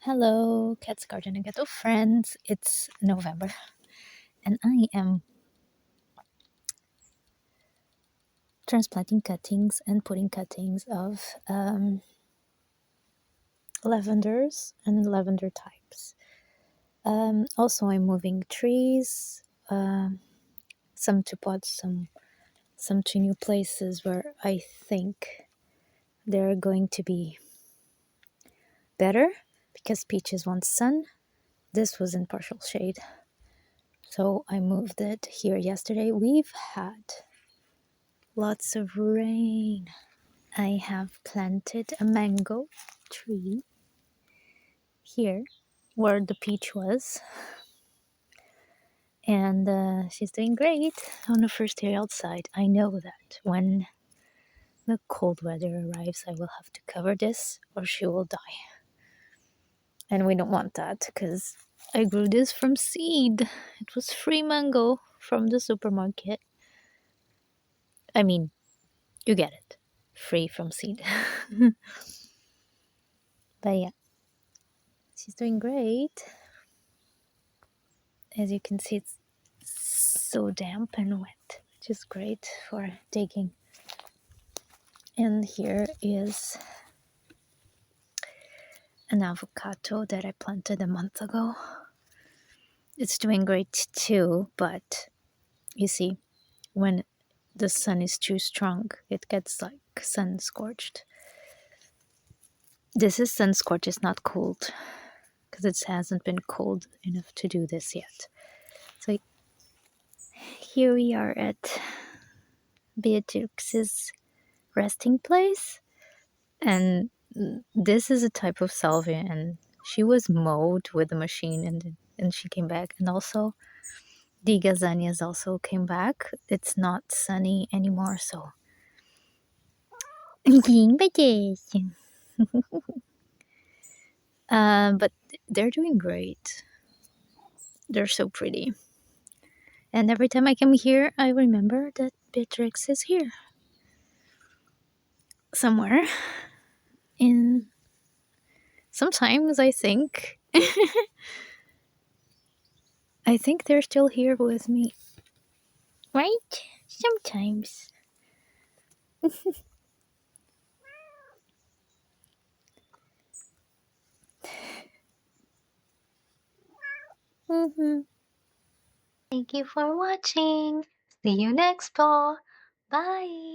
Hello, CatsGarden&Kettle friends. It's November, and I am transplanting cuttings and putting cuttings of lavenders and lavender types. Also, I'm moving trees, some to pots, some to new places where I think they're going to be better because peaches want sun. This was in partial shade, so I moved it here yesterday. We've had lots of rain. I have planted a mango tree here where the peach was, and she's doing great on the first day outside. I know that when the cold weather arrives, I will have to cover this or she will die. And we don't want that because I grew this from seed. It was free mango from the supermarket. I mean, you get it. Free from seed. But yeah, she's doing great. As you can see, it's so damp and wet, which is great for digging. And here is an avocado that I planted a month ago. It's doing great too, but you see, when the sun is too strong, it gets like sun scorched. This is sun scorched, it's not cold, because it hasn't been cold enough to do this yet. So here we are at Beatrix's resting place, and this is a type of salvia, and she was mowed with the machine, and she came back. And also the gazanias also came back. It's not sunny anymore, so but they're doing great. They're so pretty, and every time I come here I remember that Beatrix is here somewhere. And sometimes I think they're still here with me, right? Sometimes. Thank you for watching. See you next fall. Bye.